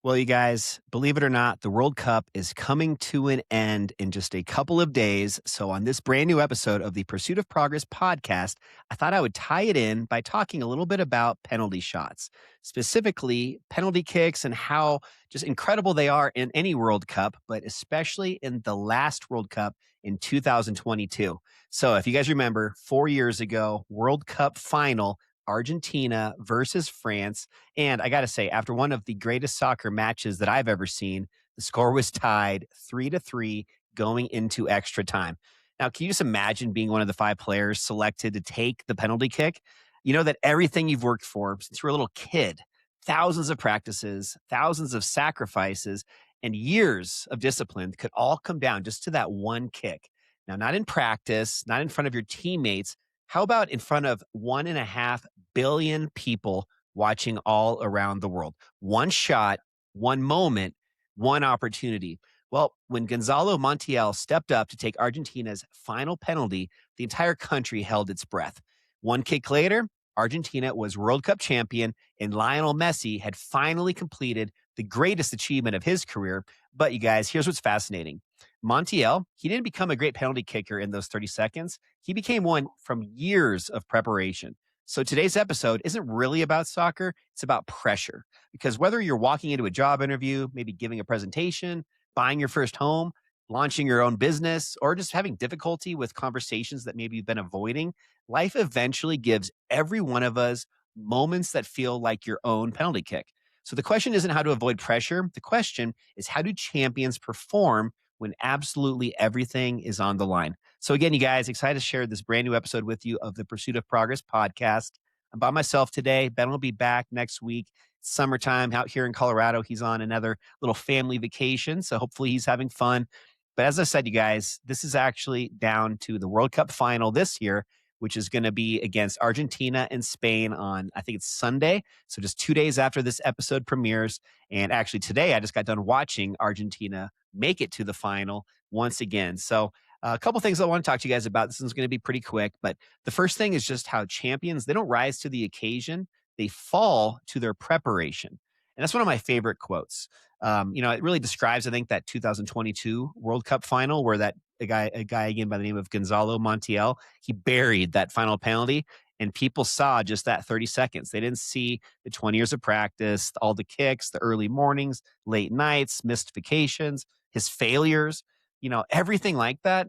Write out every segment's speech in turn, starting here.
Well, you guys, believe it or not, the World Cup is coming to an end in just a couple of days. So, on this brand new episode of the Pursuit of Progress podcast, I thought I would tie it in by talking a little bit about penalty shots, specifically penalty kicks and how just incredible they are in any World Cup, but especially in the last World Cup in 2022. So, if you guys remember, 4 years ago, World Cup final, Argentina versus France. And I got to say, after one of the greatest soccer matches that I've ever seen, the score was tied 3-3 going into extra time. Now, can you just imagine being one of the five players selected to take the penalty kick? You know that everything you've worked for since you were a little kid, thousands of practices, thousands of sacrifices, and years of discipline could all come down just to that one kick. Now, not in practice, not in front of your teammates. How about in front of 1.5 billion people watching all around the world? One shot, one moment, one opportunity. Well, when Gonzalo Montiel stepped up to take Argentina's final penalty, the entire country held its breath. One kick later, Argentina was World Cup champion, and Lionel Messi had finally completed the greatest achievement of his career. But you guys, here's what's fascinating. Montiel, he didn't become a great penalty kicker in those 30 seconds. He became one from years of preparation. So today's episode isn't really about soccer, it's about pressure. Because whether you're walking into a job interview, maybe giving a presentation, buying your first home, launching your own business, or just having difficulty with conversations that maybe you've been avoiding, life eventually gives every one of us moments that feel like your own penalty kick. So the question isn't how to avoid pressure. The question is, how do champions perform when absolutely everything is on the line? So again, you guys, excited to share this brand new episode with you of the Pursuit of Progress podcast. I'm by myself today. Ben will be back next week. It's summertime out here in Colorado. He's on another little family vacation. So hopefully he's having fun. But as I said, you guys, this is actually down to the World Cup final this year, which is going to be against Argentina and Spain on, I think it's Sunday. So just 2 days after this episode premieres. And actually today, I just got done watching Argentina make it to the final once again. So a couple things I want to talk to you guys about. This is going to be pretty quick, but the first thing is just how champions, they don't rise to the occasion, they fall to their preparation. And that's one of my favorite quotes. It really describes, I think, that 2022 World Cup final where a guy again by the name of Gonzalo Montiel, he buried that final penalty, and people saw just that 30 seconds. They didn't see the 20 years of practice, all the kicks, the early mornings, late nights, missed vacations, his failures, everything like that.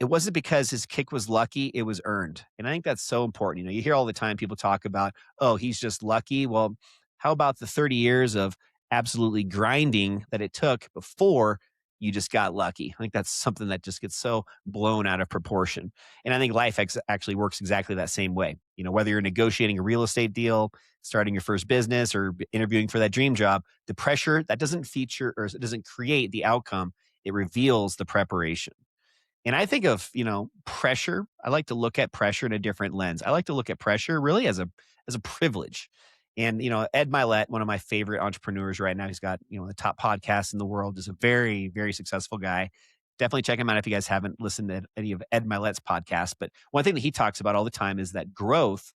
It wasn't because his kick was lucky, it was earned. And I think that's so important. You hear all the time people talk about, oh, he's just lucky. Well, how about the 30 years of absolutely grinding that it took before you just got lucky? I think that's something that just gets so blown out of proportion. And I think life actually works exactly that same way. Whether you're negotiating a real estate deal, starting your first business, or interviewing for that dream job, the pressure that doesn't feature or it doesn't create the outcome, it reveals the preparation. And I think of, pressure. I like to look at pressure in a different lens. I like to look at pressure really as a privilege. And, Ed Milet, one of my favorite entrepreneurs right now, he's got, the top podcast in the world, is a very, very successful guy. Definitely check him out if you guys haven't listened to any of Ed Milet's podcasts. But one thing that he talks about all the time is that growth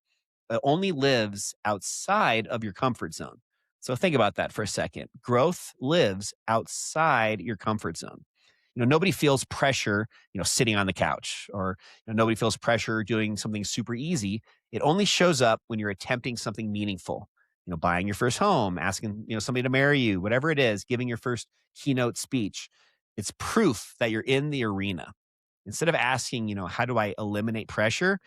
only lives outside of your comfort zone. So think about that for a second. Growth lives outside your comfort zone. Nobody feels pressure, sitting on the couch, or nobody feels pressure doing something super easy. It only shows up when you're attempting something meaningful, buying your first home, asking, somebody to marry you, whatever it is, giving your first keynote speech. It's proof that you're in the arena. Instead of asking, how do I eliminate pressure?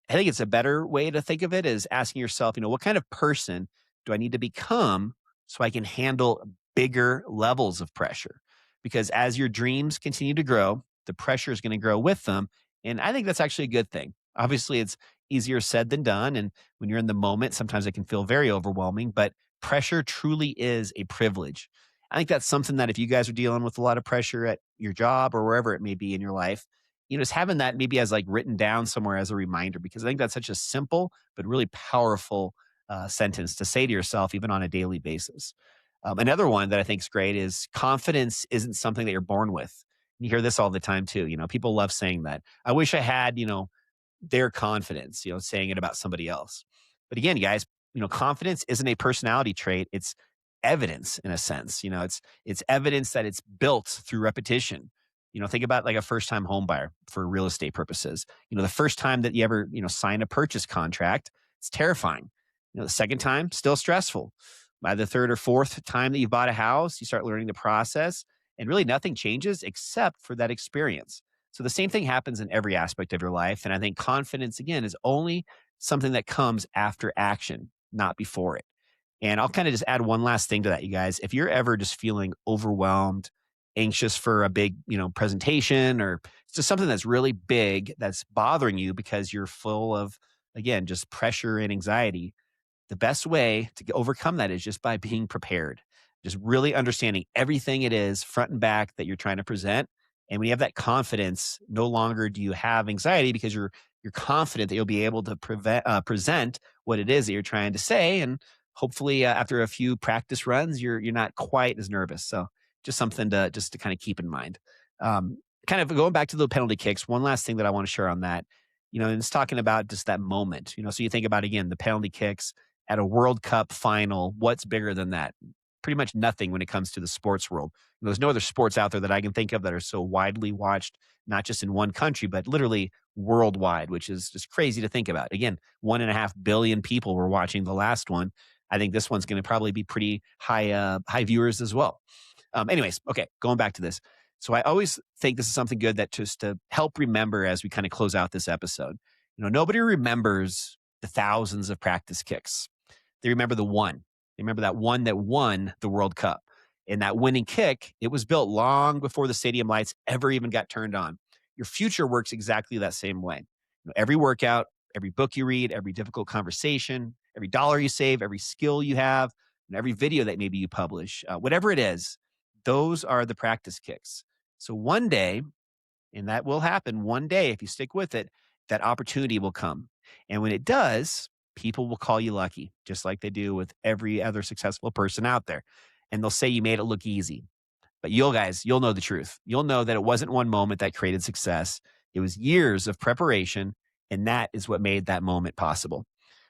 I think it's a better way to think of it is asking yourself, what kind of person do I need to become so I can handle bigger levels of pressure? Because as your dreams continue to grow, the pressure is going to grow with them. And I think that's actually a good thing. Obviously, it's easier said than done. And when you're in the moment, sometimes it can feel very overwhelming, but pressure truly is a privilege. I think that's something that if you guys are dealing with a lot of pressure at your job or wherever it may be in your life, just having that maybe as like written down somewhere as a reminder, because I think that's such a simple but really powerful sentence to say to yourself, even on a daily basis. Another one that I think is great is confidence isn't something that you're born with. You hear this all the time too. People love saying that. I wish I had, their confidence, saying it about somebody else. But again, guys, confidence isn't a personality trait. It's evidence in a sense. It's evidence that it's built through repetition. Think about like a first time home buyer for real estate purposes. The first time that you ever, sign a purchase contract, it's terrifying. The second time, still stressful. By the third or fourth time that you've bought a house, you start learning the process and really nothing changes except for that experience. So the same thing happens in every aspect of your life. And I think confidence, again, is only something that comes after action, not before it. And I'll kind of just add one last thing to that, you guys. If you're ever just feeling overwhelmed, anxious for a big, presentation, or it's just something that's really big that's bothering you because you're full of, again, just pressure and anxiety, the best way to overcome that is just by being prepared, just really understanding everything it is front and back that you're trying to present. And when you have that confidence, no longer do you have anxiety because you're confident that you'll be able to present what it is that you're trying to say. And hopefully, after a few practice runs, you're not quite as nervous. So just something to kind of keep in mind. Kind of going back to the penalty kicks. One last thing that I want to share on that. And it's talking about just that moment. So you think about again the penalty kicks at a World Cup final. What's bigger than that? Pretty much nothing when it comes to the sports world. There's no other sports out there that I can think of that are so widely watched, not just in one country, but literally worldwide, which is just crazy to think about. Again, 1.5 billion people were watching the last one. I think this one's going to probably be pretty high viewers as well. Anyways, okay, going back to this. So I always think this is something good that just to help remember as we kind of close out this episode. Nobody remembers the thousands of practice kicks. They remember the one. They remember that one that won the World Cup. And that winning kick, it was built long before the stadium lights ever even got turned on. Your future works exactly that same way. Every workout, every book you read, every difficult conversation, every dollar you save, every skill you have, and every video that maybe you publish, whatever it is, those are the practice kicks. So one day, and that will happen one day if you stick with it, that opportunity will come. And when it does, people will call you lucky, just like they do with every other successful person out there. And they'll say you made it look easy. But you'll know the truth. You'll know that it wasn't one moment that created success. It was years of preparation. And that is what made that moment possible.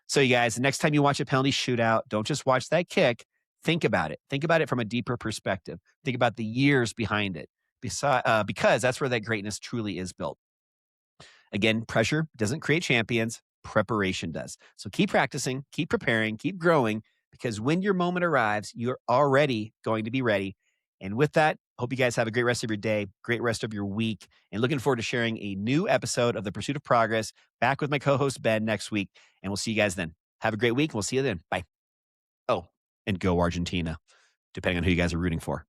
So, you guys, the next time you watch a penalty shootout, don't just watch that kick. Think about it. Think about it from a deeper perspective. Think about the years behind it, because that's where that greatness truly is built. Again, pressure doesn't create champions, preparation does. So keep practicing, keep preparing, keep growing, because when your moment arrives, you're already going to be ready. And with that, hope you guys have a great rest of your day, great rest of your week, and looking forward to sharing a new episode of The Pursuit of Progress back with my co-host Ben next week. And we'll see you guys then. Have a great week. We'll see you then. Bye. Oh, and go Argentina, depending on who you guys are rooting for.